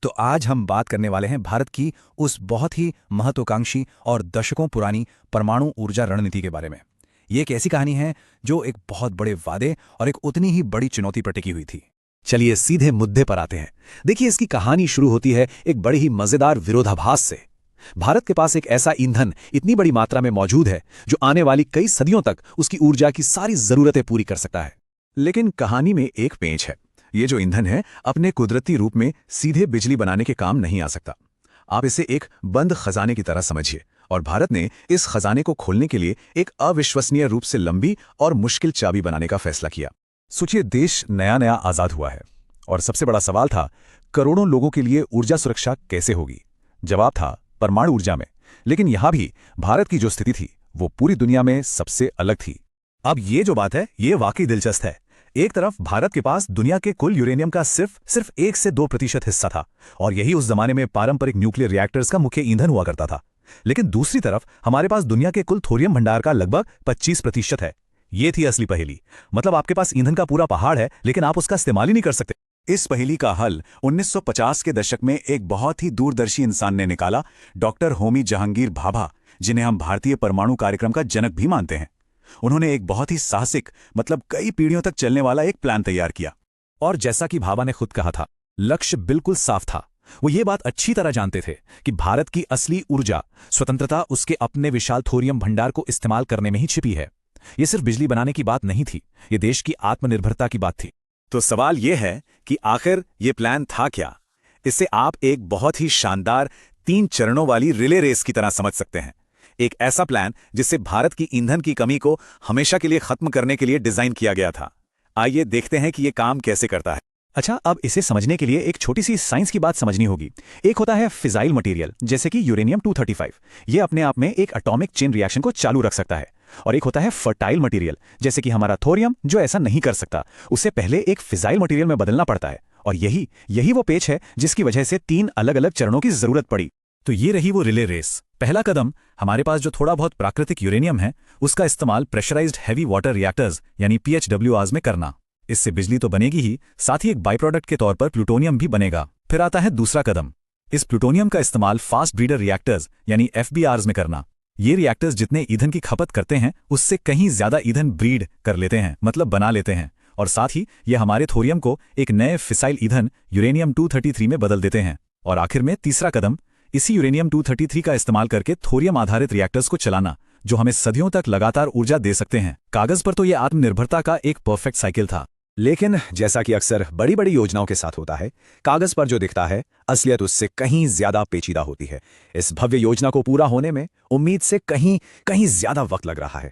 तो आज हम बात करने वाले हैं भारत की उस बहुत ही महत्वाकांक्षी और दशकों पुरानी परमाणु ऊर्जा रणनीति के बारे में। ये एक ऐसी कहानी है जो एक बहुत बड़े वादे और एक उतनी ही बड़ी चुनौती पर टिकी हुई थी। चलिए सीधे मुद्दे पर आते हैं। देखिए, इसकी कहानी शुरू होती है एक बड़ी ही मजेदार विरोधाभास से। भारत के पास एक ऐसा ईंधन इतनी बड़ी मात्रा में मौजूद है जो आने वाली कई सदियों तक उसकी ऊर्जा की सारी जरूरतें पूरी कर सकता है। लेकिन कहानी में एक पेंच है। ये जो ईंधन है अपने कुदरती रूप में सीधे बिजली बनाने के काम नहीं आ सकता। आप इसे एक बंद खजाने की तरह समझिए, और भारत ने इस खजाने को खोलने के लिए एक अविश्वसनीय रूप से लंबी और मुश्किल चाबी बनाने का फैसला किया। सोचिए, देश नया नया आजाद हुआ है और सबसे बड़ा सवाल था करोड़ों लोगों के लिए ऊर्जा सुरक्षा कैसे होगी। जवाब था परमाणु ऊर्जा में। लेकिन यहां भी भारत की जो स्थिति थी वो पूरी दुनिया में सबसे अलग थी। अब ये जो बात है ये वाकई दिलचस्प है। एक तरफ भारत के पास दुनिया के कुल यूरेनियम का सिर्फ 1 से 2% हिस्सा था, और यही उस जमाने में पारंपरिक न्यूक्लियर रिएक्टर्स का मुख्य ईंधन हुआ करता था। लेकिन दूसरी तरफ हमारे पास दुनिया के कुल थोरियम भंडार का लगभग 25% है। ये थी असली पहेली। मतलब आपके पास ईंधन का पूरा पहाड़ है, लेकिन आप उसका इस्तेमाल ही नहीं कर सकते। इस पहेली का हल 1950 के दशक में एक बहुत ही दूरदर्शी इंसान ने निकाला, डॉक्टर होमी जहांगीर भाभा, जिन्हें हम भारतीय परमाणु कार्यक्रम का जनक भी मानते हैं। उन्होंने एक बहुत ही साहसिक, मतलब कई पीढ़ियों तक चलने वाला एक प्लान तैयार किया। और जैसा कि भाभा ने खुद कहा था, लक्ष्य बिल्कुल साफ था। वो ये बात अच्छी तरह जानते थे कि भारत की असली ऊर्जा स्वतंत्रता उसके अपने विशाल थोरियम भंडार को इस्तेमाल करने में ही छिपी है। ये सिर्फ बिजली बनाने की बात नहीं थी, ये देश की आत्मनिर्भरता की बात थी। तो सवाल ये है कि आखिर ये प्लान था क्या? इसे आप एक बहुत ही शानदार 3 चरणों वाली रिले रेस की तरह समझ सकते हैं। एक ऐसा प्लान जिससे भारत की ईंधन की कमी को हमेशा के लिए खत्म करने के लिए डिजाइन किया गया था। आइए देखते हैं कि यह काम कैसे करता है। अच्छा, अब इसे समझने के लिए एक छोटी सी साइंस की बात समझनी होगी। एक होता है फिजाइल मटेरियल, जैसे कि यूरेनियम 235। ये अपने आप में एक एटॉमिक चेन रिएक्शन को चालू रख सकता है। और एक होता है फर्टाइल मटेरियल, जैसे कि हमारा थोरियम, जो ऐसा नहीं कर सकता। उसे पहले एक फिजाइल मटेरियल में बदलना पड़ता है। और यही वो पेच है जिसकी वजह से 3 अलग अलग चरणों की जरूरत पड़ी। तो ये रही वो रिले रेस। पहला कदम, हमारे पास जो थोड़ा बहुत प्राकृतिक यूरेनियम है उसका इस्तेमाल प्रेशराइज्ड हैवी वाटर रिएक्टर्स यानी PHWRs में करना। इससे बिजली तो बनेगी ही, साथ ही एक बाई प्रोडक्ट के तौर पर प्लूटोनियम भी बनेगा। फिर आता है दूसरा कदम, इस प्लूटोनियम का इस्तेमाल फास्ट ब्रीडर रिएक्टर्स यानी FBRs में करना। ये रिएक्टर्स जितने ईंधन की खपत करते हैं उससे कहीं ज्यादा ईंधन ब्रीड कर लेते हैं, मतलब बना लेते हैं। और साथ ही ये हमारे थोरियम को एक नए फिसाइल ईंधन यूरेनियम 233 में बदल देते हैं। और आखिर में तीसरा कदम, इसी यूरेनियम 233 का इस्तेमाल करके थोरियम आधारित रिएक्टर्स को चलाना, जो हमें सदियों तक लगातार ऊर्जा दे सकते हैं। कागज पर तो ये आत्मनिर्भरता का एक परफेक्ट साइकिल था। लेकिन जैसा कि अक्सर बड़ी बड़ी योजनाओं के साथ होता है, कागज पर जो दिखता है असलियत उससे कहीं ज्यादा पेचीदा होती है। इस भव्य योजना को पूरा होने में उम्मीद से कहीं ज्यादा वक्त लग रहा है।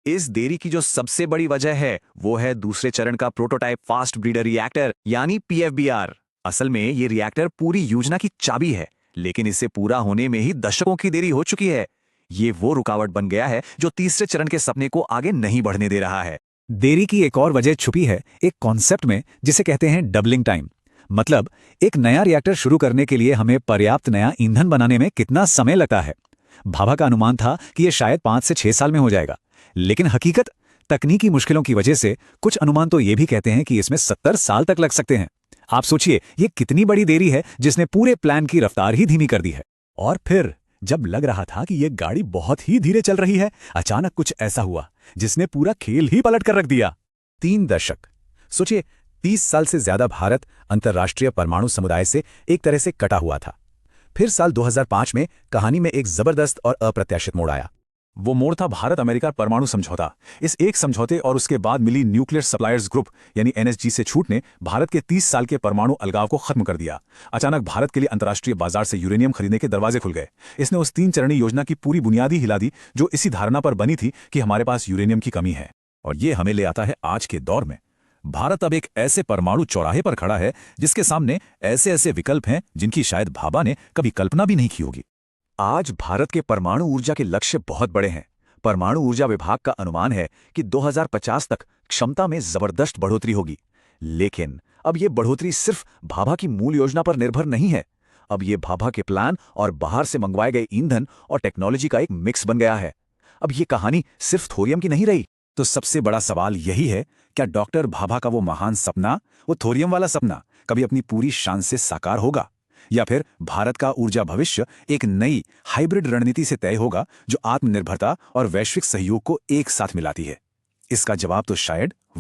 इस देरी की जो सबसे बड़ी वजह है वो है दूसरे चरण का प्रोटोटाइप फास्ट ब्रीडर रिएक्टर यानी PFBR। असल में ये रिएक्टर पूरी योजना की चाबी है, लेकिन इसे पूरा होने में ही दशकों की देरी हो चुकी है। ये वो रुकावट बन गया है जो तीसरे चरण के सपने को आगे नहीं बढ़ने दे रहा है। देरी की एक और वजह छुपी है एक कॉन्सेप्ट में जिसे कहते हैं डबलिंग टाइम। मतलब एक नया रिएक्टर शुरू करने के लिए हमें पर्याप्त नया ईंधन बनाने में कितना समय लगता है। भाभा का अनुमान था कि यह शायद 5 से 6 साल में हो जाएगा, लेकिन हकीकत तकनीकी मुश्किलों की वजह से कुछ अनुमान तो ये भी कहते हैं कि इसमें 70 साल तक लग सकते हैं। आप सोचिए, ये कितनी बड़ी देरी है जिसने पूरे प्लान की रफ्तार ही धीमी कर दी है। और फिर जब लग रहा था कि यह गाड़ी बहुत ही धीरे चल रही है, अचानक कुछ ऐसा हुआ जिसने पूरा खेल ही पलट कर रख दिया। 3 दशक, सोचिए 30 साल से ज्यादा भारत अंतर्राष्ट्रीय परमाणु समुदाय से एक तरह से कटा हुआ था। फिर साल 2005 में कहानी में एक जबरदस्त और अप्रत्याशित मोड़ आया। वो मोड़ था भारत अमेरिका परमाणु समझौता। इस एक समझौते और उसके बाद मिली न्यूक्लियर सप्लायर्स ग्रुप यानी NSG से छूट ने भारत के 30 साल के परमाणु अलगाव को खत्म कर दिया। अचानक भारत के लिए अंतर्राष्ट्रीय बाजार से यूरेनियम खरीदने के दरवाजे खुल गए। इसने उस 3 चरणीय योजना की पूरी बुनियादी हिला दी जो इसी धारणा पर बनी थी कि हमारे पास यूरेनियम की कमी है। और ये हमें ले आता है आज के दौर में। भारत अब एक ऐसे परमाणु चौराहे पर खड़ा है जिसके सामने ऐसे ऐसे विकल्प हैं जिनकी शायद भाभा ने कभी कल्पना भी नहीं की होगी। आज भारत के परमाणु ऊर्जा के लक्ष्य बहुत बड़े हैं। परमाणु ऊर्जा विभाग का अनुमान है कि 2050 तक क्षमता में जबरदस्त बढ़ोतरी होगी। लेकिन अब यह बढ़ोतरी सिर्फ भाभा की मूल योजना पर निर्भर नहीं है। अब यह भाभा के प्लान और बाहर से मंगवाए गए ईंधन और टेक्नोलॉजी का एक मिक्स बन गया है। अब यह कहानी सिर्फ थोरियम की नहीं रही। तो सबसे बड़ा सवाल यही है, क्या डॉक्टर भाभा का वो महान सपना, वो थोरियम वाला सपना, कभी अपनी पूरी शान से साकार होगा, या फिर भारत का ऊर्जा भविष्य एक नई हाइब्रिड रणनीति से तय होगा जो आत्मनिर्भरता और वैश्विक सहयोग को एक साथ मिलाती है? इसका जवाब तो शायद